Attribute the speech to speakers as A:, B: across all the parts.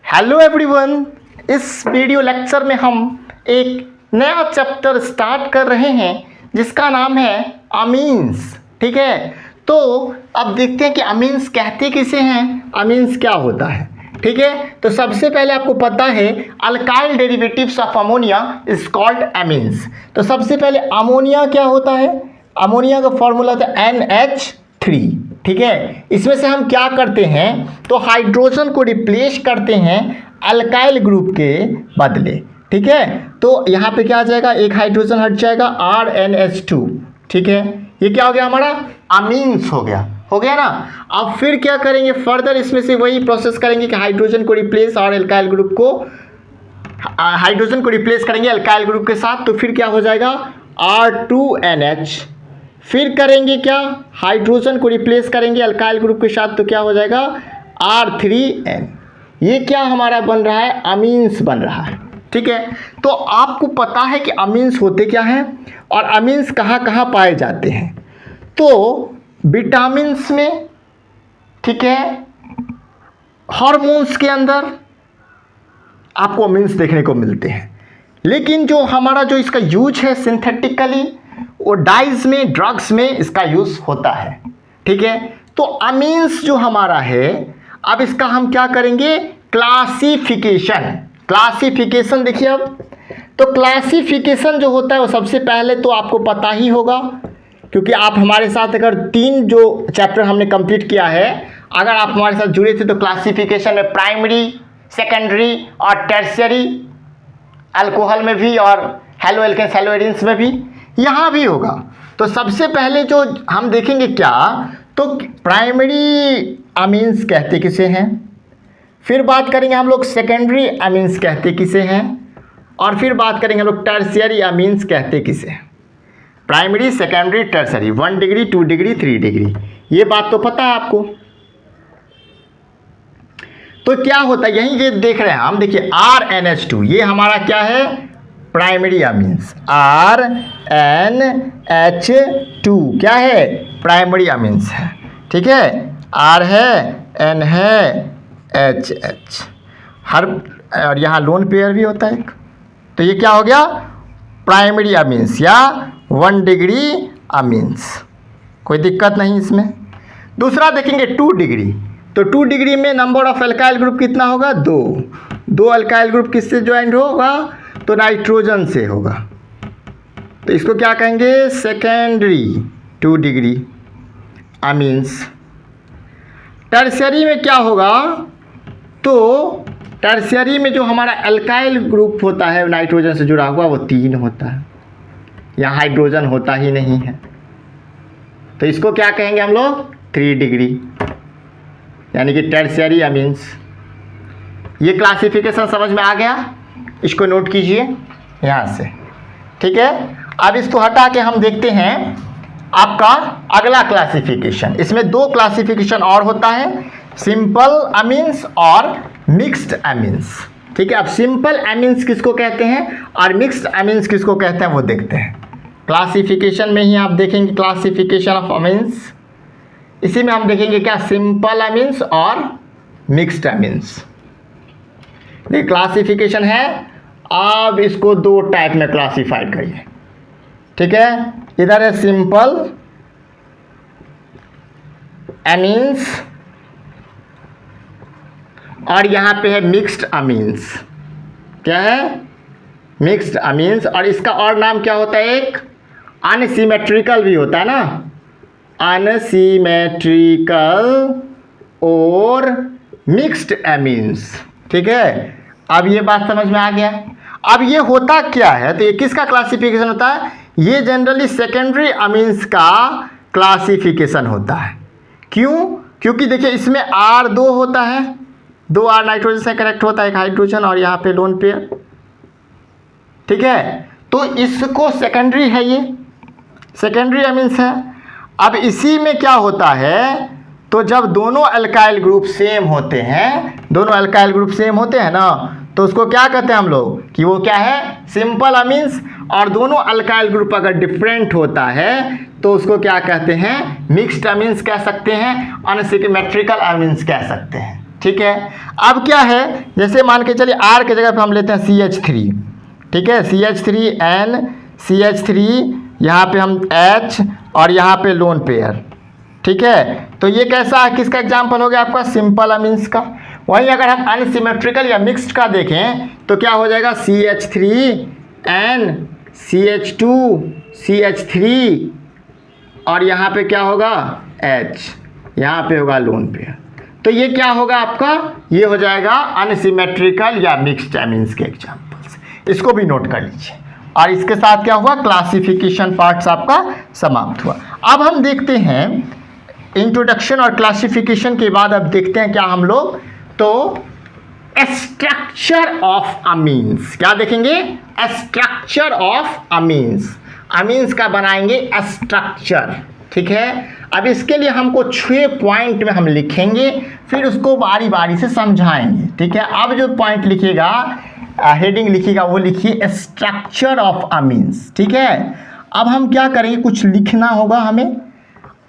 A: Hello everyone, इस video lecture में हम एक नया चैप्टर स्टार्ट कर रहे हैं जिसका नाम है अमीन्स। ठीक है, तो अब देखते हैं कि अमीन्स कहते किसे हैं, अमीन्स क्या होता है। ठीक है, तो सबसे पहले आपको पता है alkyl derivatives of ammonia is called amines. तो सबसे पहले अमोनिया क्या होता है, अमोनिया का फॉर्मूला होता है NH3। ठीक है, इसमें से हम क्या करते हैं तो हाइड्रोजन को रिप्लेस करते हैं अल्काइल ग्रुप के बदले। ठीक है, तो यहाँ पे क्या आ जाएगा, एक हाइड्रोजन हट जाएगा RnH2। ठीक है, ये क्या हो गया हमारा अमीन्स हो गया ना। अब फिर क्या करेंगे, फर्दर इसमें से वही प्रोसेस करेंगे कि हाइड्रोजन को रिप्लेस और अल्काइल ग्रुप को हाइड्रोजन को रिप्लेस करेंगे अल्काइल ग्रुप के साथ, तो फिर क्या हो जाएगा R2NH। फिर करेंगे क्या, हाइड्रोजन को रिप्लेस करेंगे अल्काइल ग्रुप के साथ, तो क्या हो जाएगा R3N। ये क्या हमारा बन रहा है, अमीन्स बन रहा है। ठीक है, तो आपको पता है कि अमीन्स होते क्या हैं और अमीन्स कहाँ कहाँ पाए जाते हैं। तो विटामिन्स में, ठीक है, हार्मोन्स के अंदर आपको अमीन्स देखने को मिलते हैं। लेकिन जो हमारा जो इसका यूज है सिंथेटिकली, वो डाइज में, ड्रग्स में इसका यूज होता है। ठीक है, तो अमीन्स जो हमारा है, अब इसका हम क्या करेंगे, क्लासिफिकेशन देखिए। अब तो क्लासिफिकेशन जो होता है वो सबसे पहले तो आपको पता ही होगा, क्योंकि आप हमारे साथ अगर 3 जो चैप्टर हमने कंप्लीट किया है, अगर आप हमारे साथ जुड़े थे, तो क्लासिफिकेशन में प्राइमरी, सेकेंडरी और टर्शियरी, अल्कोहल में भी और हेलो एल्केन्स हेलो एडिन्स में भी, यहाँ भी होगा। तो सबसे पहले जो हम देखेंगे क्या, तो प्राइमरी अमीन्स कहते किसे हैं, फिर बात करेंगे हम लोग सेकेंडरी अमीन्स कहते किसे हैं, और फिर बात करेंगे हम लोग टर्शियरी अमीन्स कहते किसे हैं। Primary, secondary, tertiary, 1 degree, 2 degree, 3 degree, ये बात तो पता है आपको। तो क्या होता है, यही ये देख रहे हैं हम, देखिए RnH2, ये हमारा क्या है, प्राइमरी अमीन्स। RnH2 क्या है, प्राइमरी अमीन्स है। ठीक है, R है, N है, HH, हर, और यहाँ लोन पेयर भी होता है एक, तो ये क्या हो गया, प्राइमरी अमीन्स या 1 डिग्री अमीन्स, कोई दिक्कत नहीं इसमें। दूसरा देखेंगे 2 डिग्री, तो 2 डिग्री में नंबर ऑफ अल्काइल ग्रुप कितना होगा, 2 अल्काइल ग्रुप किससे ज्वाइंट होगा, तो नाइट्रोजन से होगा, तो इसको क्या कहेंगे, सेकेंडरी 2 डिग्री अमीन्स। टर्शियरी में क्या होगा, तो टर्शियरी में जो हमारा अल्काइल ग्रुप होता है नाइट्रोजन से जुड़ा हुआ, वो 3 होता है, यहाँ हाइड्रोजन होता ही नहीं है, तो इसको क्या कहेंगे हम लोग, 3 डिग्री, यानी कि टर्शियरी अमीन्स। ये क्लासिफिकेशन समझ में आ गया, इसको नोट कीजिए यहाँ से। ठीक है, अब इसको हटा के हम देखते हैं आपका अगला क्लासिफिकेशन। इसमें 2 क्लासिफिकेशन और होता है, सिंपल अमीन्स और मिक्स्ड अमीन्स। ठीक है, अब सिंपल अमीन्स किसको कहते हैं और मिक्स्ड अमीन्स किसको कहते हैं वो देखते हैं। क्लासिफिकेशन में ही आप देखेंगे क्लासिफिकेशन ऑफ अमीन्स, इसी में हम देखेंगे क्या, सिंपल अमीन्स और मिक्स्ड अमीन्स। देखिए क्लासिफिकेशन है, अब इसको 2 टाइप में क्लासिफाइड करिए। ठीक है, इधर है सिंपल अमीन्स और यहाँ पे है मिक्स्ड अमीन्स। क्या है, मिक्स्ड अमीन्स, और इसका और नाम क्या होता है, एक अनसिमेट्रिकल भी होता है ना, अनसिमेट्रिकल और मिक्स्ड अमीन्स। ठीक है, अब ये बात समझ में आ गया। अब ये होता क्या है, तो ये किसका क्लासिफिकेशन होता है, ये जनरली सेकेंडरी अमीन्स का क्लासिफिकेशन होता है। क्यों, क्योंकि देखिए इसमें R2 होता है, 2 R नाइट्रोजन से कनेक्ट होता है, एक हाइड्रोजन और यहाँ पे लोन पेयर। ठीक है, तो इसको सेकेंडरी है, ये सेकेंडरी अमीन्स है। अब इसी में क्या होता है, तो जब दोनों अल्काइल ग्रुप सेम होते हैं, दोनों अल्काइल ग्रुप सेम होते हैं ना, तो उसको क्या कहते हैं हम लोग, कि वो क्या है, सिंपल अमीन्स। और दोनों अल्काइल ग्रुप अगर डिफरेंट होता है तो उसको क्या कहते हैं, मिक्स्ड अमीन्स कह सकते हैं, अनसिमेट्रिकल अमीन्स कह सकते हैं। ठीक है। अब क्या है, जैसे मान के चलिए R के जगह पे हम लेते हैं CH3, ठीक है, CH3N CH3, यहाँ पे हम H और यहाँ पे लोन पेयर, ठीक है। तो ये कैसा है, किसका एग्जाम्पल हो गया आपका, सिंपल अमीन्स का। वहीं अगर हम अनसिमेट्रिकल या मिक्स्ड का देखें तो क्या हो जाएगा, CH3N CH2 CH3 और यहाँ पे क्या होगा H, यहाँ पे होगा लोन पेयर। तो ये क्या होगा आपका, ये हो जाएगा अनसिमेट्रिकल या मिक्स्ड अमीन्स के एग्जाम्पल्स। इसको भी नोट कर लीजिए। और इसके साथ क्या हुआ, क्लासिफिकेशन पार्ट्स आपका समाप्त हुआ। अब हम देखते हैं इंट्रोडक्शन और क्लासिफिकेशन के बाद अब देखते हैं क्या हम लोग, तो स्ट्रक्चर ऑफ अमीन्स। क्या देखेंगे, स्ट्रक्चर ऑफ अमीन्स। अमीन्स का बनाएंगे स्ट्रक्चर, ठीक है। अब इसके लिए हमको 6 पॉइंट में हम लिखेंगे, फिर उसको बारी बारी से समझाएंगे, ठीक है। अब जो पॉइंट लिखिएगा, हेडिंग लिखिएगा, वो लिखिए स्ट्रक्चर ऑफ अमीन्स, ठीक है। अब हम क्या करेंगे, कुछ लिखना होगा हमें,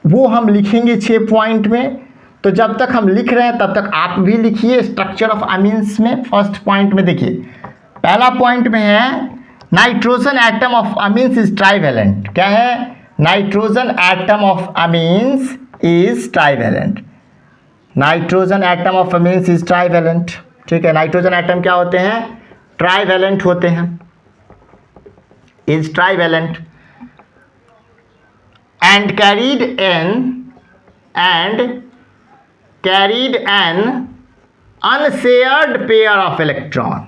A: वो हम लिखेंगे 6 पॉइंट में। तो जब तक हम लिख रहे हैं तब तक आप भी लिखिए स्ट्रक्चर ऑफ अमीन्स में। फर्स्ट पॉइंट में देखिए, पहला पॉइंट में है nitrogen atom of amines is trivalent. क्या है, nitrogen atom of amines is trivalent. Nitrogen atom of amines is trivalent, ठीक है। नाइट्रोजन एटम क्या होते हैं, ट्राइवेलेंट होते हैं, is trivalent and carried an unshared pair of electron।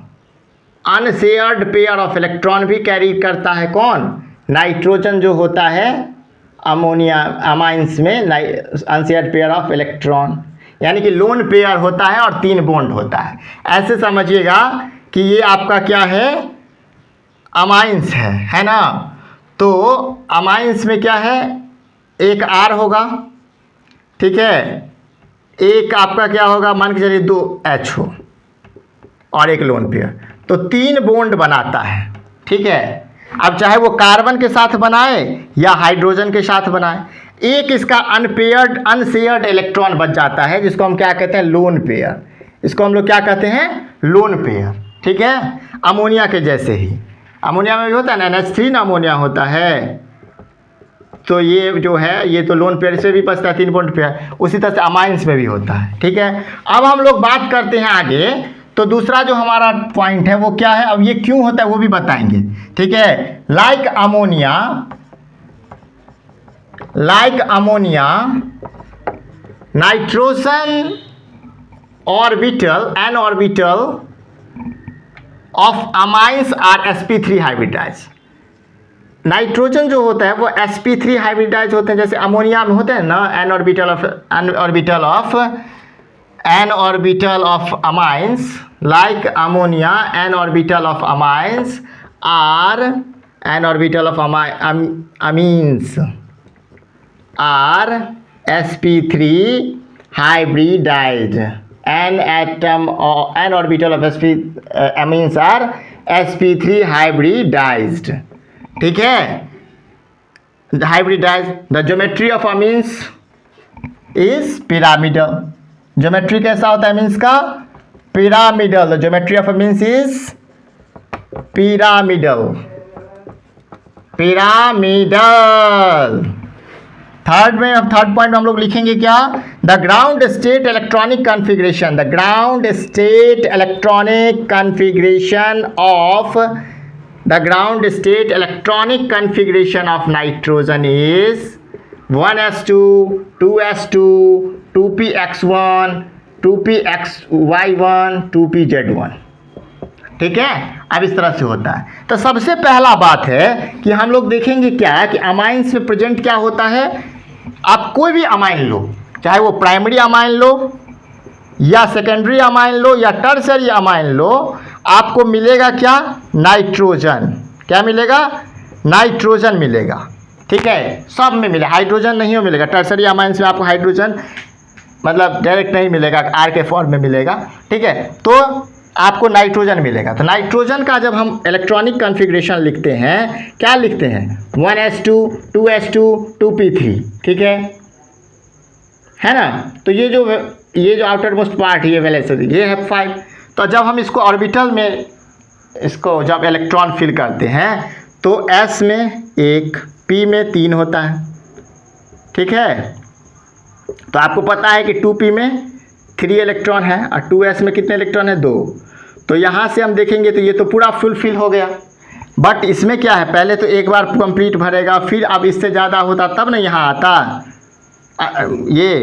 A: unshared pair of electron भी कैरी करता है कौन, नाइट्रोजन जो होता है अमोनिया अमाइंस में, unshared pair of electron, यानी कि लोन पेयर होता है और 3 बॉन्ड होता है। ऐसे समझिएगा कि ये आपका क्या है, अमाइंस है ना। तो अमाइंस में क्या है, एक R होगा, ठीक है, एक आपका क्या होगा, मान के चलिए 2 H हो और एक लोन पेयर, तो 3 बॉन्ड बनाता है, ठीक है। अब चाहे वो कार्बन के साथ बनाए या हाइड्रोजन के साथ बनाए, एक इसका अनशेयर्ड इलेक्ट्रॉन बच जाता है, जिसको हम क्या कहते हैं, लोन पेयर। इसको हम लोग क्या कहते हैं, लोन पेयर, ठीक है। अमोनिया के जैसे ही, अमोनिया में भी होता है ना, NH3 ना अमोनिया होता है, तो ये जो है, ये तो लोन पेयर से भी बचता है 3 बॉन्ड पेयर, उसी तरह से अमाइंस में भी होता है, ठीक है। अब हम लोग बात करते हैं आगे, तो दूसरा जो हमारा पॉइंट है वो क्या है, अब ये क्यों होता है वो भी बताएंगे, ठीक है। Like ammonia nitrogen orbital n orbital of amines are sp3 hybridize. Nitrogen जो होता है वो sp3 हाइब्रिडाइज होते हैं, जैसे अमोनिया में होते हैं ना, n orbital of amines, like ammonia n orbital of amines are n orbital of amines are sp3 hybridize. n orbital of amines are sp3 hybridized, ठीक है, hybridize. The geometry of amines is pyramidal. Geometry कैसा होता है amines का, pyramidal. The geometry of amines is pyramidal, pyramidal. Third point में हम लोग लिखेंगे क्या, the ground state electronic configuration. The ground state electronic configuration of The ground state electronic configuration of nitrogen is 1s2, 2s2, 2px1, 2pxy1, 2pz1, ठीक है। अब इस तरह से होता है। तो सबसे पहला बात है कि हम लोग देखेंगे क्या कि अमाइंस में प्रेजेंट क्या होता है। आप कोई भी अमाइन लो, चाहे वो प्राइमरी अमाइन लो या सेकेंडरी अमाइन लो या टर्सरी अमाइन लो, आपको मिलेगा क्या, नाइट्रोजन। क्या मिलेगा, नाइट्रोजन मिलेगा, ठीक है। सब में मिलेगा, हाइड्रोजन नहीं हो मिलेगा। टर्सरी अमाइंस में आपको हाइड्रोजन मतलब डायरेक्ट नहीं मिलेगा, R के फॉर्म में मिलेगा, ठीक है। तो आपको नाइट्रोजन मिलेगा। तो नाइट्रोजन का जब हम इलेक्ट्रॉनिक कॉन्फ़िगरेशन लिखते हैं, क्या लिखते हैं, 1s2, 2s2, 2p3, ठीक है ना। तो ये जो ये जो आउटर मोस्ट पार्ट ये वेलोसिटी ये है 5। तो जब हम इसको ऑर्बिटल में इसको जब इलेक्ट्रॉन फिल करते हैं तो s में 1, p में 3 होता है, ठीक है। तो आपको पता है कि 2p में 3 इलेक्ट्रॉन है और 2s में कितने इलेक्ट्रॉन है 2। तो यहाँ से हम देखेंगे तो ये तो पूरा फुलफिल हो गया। बट इसमें क्या है, पहले तो एक बार कंप्लीट भरेगा, फिर अब इससे ज़्यादा होता तब ना यहाँ आता ये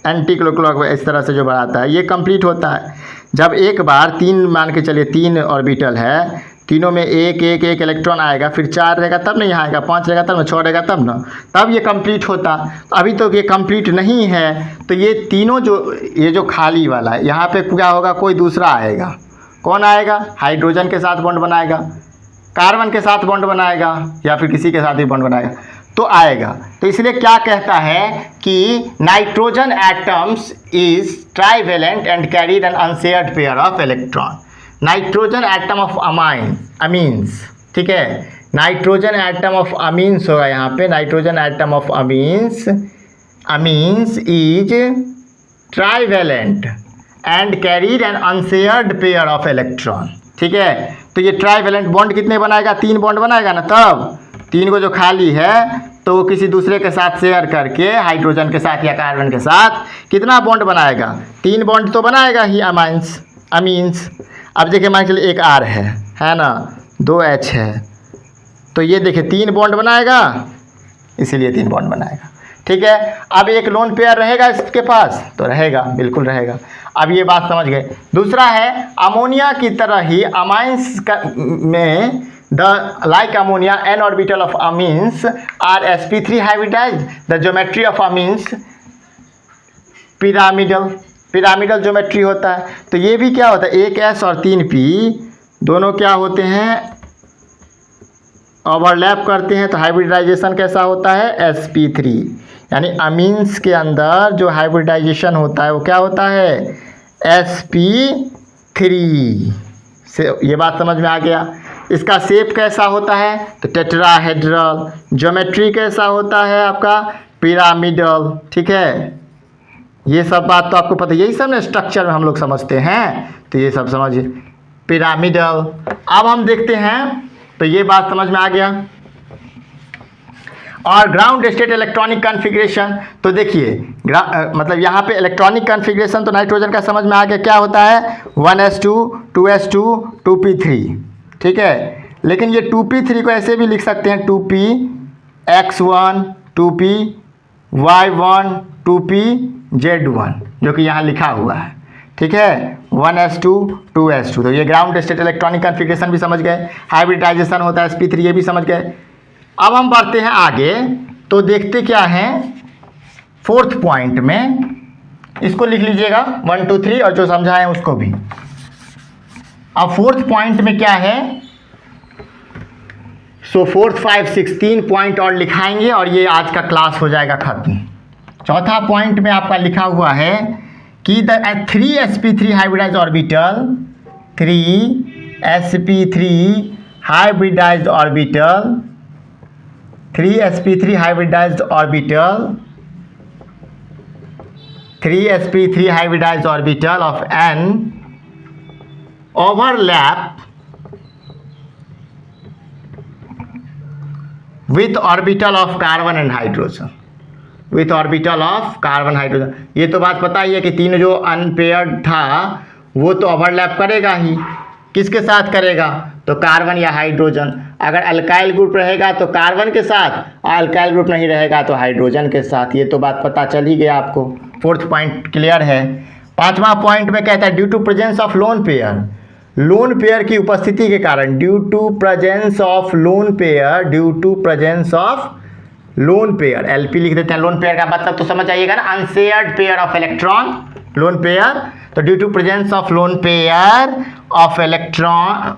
A: एंटी क्लॉक इस तरह से जो बढ़ाता है ये कंप्लीट होता है। जब एक बार 3 मान के चलिए 3 ऑर्बिटल है, तीनों में एक एक एक इलेक्ट्रॉन आएगा, फिर 4 रहेगा तब नहीं आएगा, 5 रहेगा तब ना, 6 रहेगा तब ना, तब ये कंप्लीट होता। तो अभी तो ये कंप्लीट नहीं है, तो ये तीनों ये जो खाली वाला है यहाँ पे क्या होगा, कोई दूसरा आएगा। कौन आएगा? हाइड्रोजन के साथ बॉन्ड बनाएगा, कार्बन के साथ बॉन्ड बनाएगा, या फिर किसी के साथ ही बॉन्ड बनाएगा तो आएगा। तो इसलिए क्या कहता है कि nitrogen atoms is trivalent and carried an unshared pair of electron. Nitrogen atom of amines, ठीक है, नाइट्रोजन एटम ऑफ अमीन्स होगा यहाँ पे, nitrogen atom of amines is trivalent and carried an unshared pair of electron, ठीक है। तो ये trivalent bond कितने बनाएगा? 3 बॉन्ड बनाएगा ना, तब 3 को जो खाली है तो वो किसी दूसरे के साथ शेयर करके हाइड्रोजन के साथ या कार्बन के साथ कितना बॉन्ड बनाएगा? 3 बॉन्ड तो बनाएगा ही अमीन्स। अब देखिए मान के चलिए एक R है ना, 2 H है, तो ये देखिए 3 बॉन्ड बनाएगा, इसीलिए 3 बॉन्ड बनाएगा, ठीक है। अब एक लोन पेयर रहेगा इसके पास, तो रहेगा, बिल्कुल रहेगा। अब ये बात समझ गए। दूसरा है अमोनिया की तरह ही अमाइंस में the like ammonia n orbital of amines are sp3 hybridized, the geometry of amines pyramidal geometry होता है। तो ये भी क्या होता है, एक S और 3 P दोनों क्या होते हैं, ओवरलैप करते हैं, तो हाइब्रिडाइजेशन कैसा होता है, sp3। यानी अमीन्स के अंदर जो हाइब्रिडाइजेशन होता है वो क्या होता है, sp3 से। ये बात समझ में आ गया। इसका शेप कैसा होता है, तो टेट्राहेड्रल। ज्योमेट्री कैसा होता है आपका, पिरामिडल, ठीक है। ये सब बात तो आपको पता है, यही सब ना स्ट्रक्चर में हम लोग समझते हैं, तो ये सब समझिए, पिरामिडल। अब हम देखते हैं, तो ये बात समझ में आ गया। और ग्राउंड स्टेट इलेक्ट्रॉनिक कॉन्फ़िगरेशन, तो देखिए मतलब यहाँ पे इलेक्ट्रॉनिक कॉन्फ़िगरेशन तो नाइट्रोजन का समझ में आ गया, क्या होता है, 1s2 2s2 2p3, ठीक है। लेकिन ये 2p3 को ऐसे भी लिख सकते हैं, 2p x1 2p y1 2p z1, जो कि यहाँ लिखा हुआ है, ठीक है, 1s2 2s2। तो ये ग्राउंड स्टेट इलेक्ट्रॉनिक कॉन्फ़िगरेशन भी समझ गए, हाइब्रिडाइजेशन होता है sp3, ये भी समझ गए। अब हम बढ़ते हैं आगे, तो देखते क्या है 4th पॉइंट में, इसको लिख लीजिएगा 1 2 3 और जो समझाए उसको भी। अब 4th पॉइंट में क्या है, 4th 5 6 3 पॉइंट और लिखाएंगे और ये आज का क्लास हो जाएगा खत्म। 4था पॉइंट में आपका लिखा हुआ है कि the 3 sp3 hybridised orbital 3 sp3 hybridised orbital 3 sp3 hybridized orbital of n overlap with orbital of carbon and hydrogen, with orbital of carbon hydrogen। ये तो बात पता ही है कि 3 जो अनपेयर्ड था वो तो ओवरलैप करेगा ही, किसके साथ करेगा, तो कार्बन या हाइड्रोजन। अगर अल्काइल ग्रुप रहेगा तो कार्बन के साथ, और अल्काइल ग्रुप नहीं रहेगा तो हाइड्रोजन के साथ। ये तो बात पता चल ही गया आपको। 4th पॉइंट क्लियर है। 5वां पॉइंट में कहता है due to presence of lone pair की उपस्थिति के कारण, due to presence of lone pair, LP लिख देते हैं। लोन पेयर का मतलब तो समझ आइएगा ना, unshared pair of electron, lone pair. तो due to presence of lone pair of electron,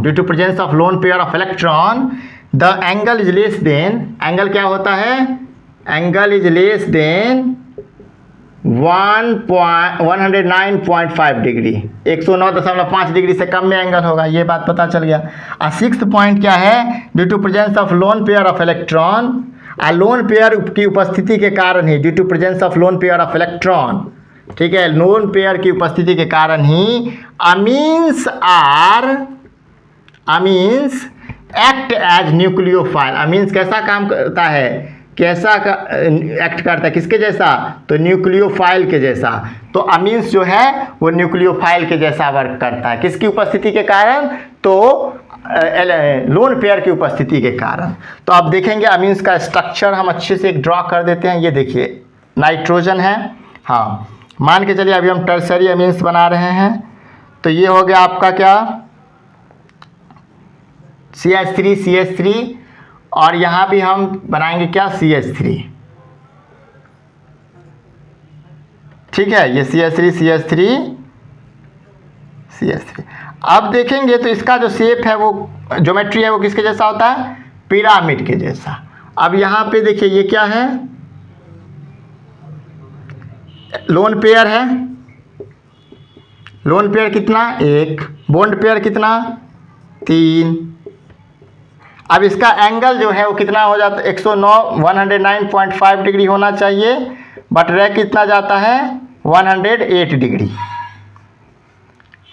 A: due to presence of lone pair of electron, the angle is less than, angle क्या होता है, angle is less than 109.5 degree, 109.5 degree से कम में angle होगा, ये बात पता चल गया। और 6th पॉइंट क्या है, due to presence of lone pair of electron, lone pair की उपस्थिति के कारण ही, due to presence of lone pair of electron, ठीक है, लोन पेयर की उपस्थिति के कारण ही amines act as nucleophile. Amines कैसा काम करता है, कैसा एक्ट करता है, किसके जैसा, तो न्यूक्लियोफाइल के जैसा। तो अमीन्स जो है वो न्यूक्लियोफाइल के जैसा वर्क करता है, किसकी उपस्थिति के कारण, तो लोन पेयर की उपस्थिति के कारण। तो आप देखेंगे अमीन्स का स्ट्रक्चर हम अच्छे से एक ड्रॉ कर देते हैं। ये देखिए नाइट्रोजन है, हाँ, मान के चलिए अभी हम टर्सरी अमीन्स बना रहे हैं। तो ये हो गया आपका क्या, CH3 और यहाँ भी हम बनाएंगे क्या, CH3, ठीक है, ये CH3 अब देखेंगे तो इसका जो शेप है, वो ज्योमेट्री है, वो किसके जैसा होता है, पिरामिड के जैसा। अब यहाँ पे देखिए ये क्या है, लोन पेयर है, लोन पेयर कितना, 1, बॉन्ड पेयर कितना, 3। अब इसका एंगल जो है वो कितना हो जाता है, 109.5 डिग्री होना चाहिए, बट रह कितना जाता है, 108 डिग्री,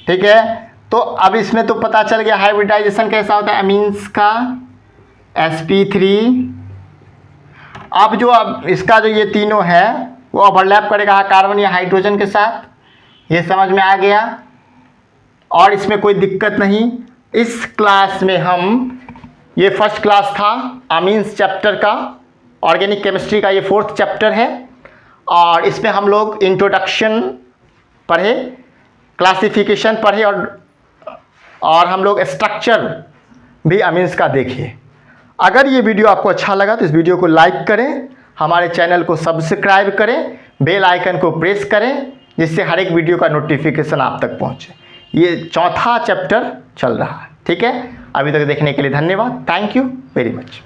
A: ठीक है। तो अब इसमें तो पता चल गया हाइब्रिडाइजेशन कैसा होता है अमीन्स का, sp3। अब जो अब इसका जो ये तीनों है वो ओवरलैप करेगा कार्बन या हाइड्रोजन के साथ, ये समझ में आ गया, और इसमें कोई दिक्कत नहीं। इस क्लास में हम, ये फर्स्ट क्लास था अमीन्स चैप्टर का, ऑर्गेनिक केमिस्ट्री का ये 4th चैप्टर है, और इसमें हम लोग इंट्रोडक्शन पढ़े, क्लासिफिकेशन पढ़े, और हम लोग स्ट्रक्चर भी अमीन्स का देखे। अगर ये वीडियो आपको अच्छा लगा तो इस वीडियो को लाइक करें, हमारे चैनल को सब्सक्राइब करें, बेल आइकन को प्रेस करें, जिससे हर एक वीडियो का नोटिफिकेशन आप तक पहुंचे। ये 4था चैप्टर चल रहा है, ठीक है। अभी तक देखने के लिए धन्यवाद, थैंक यू वेरी मच।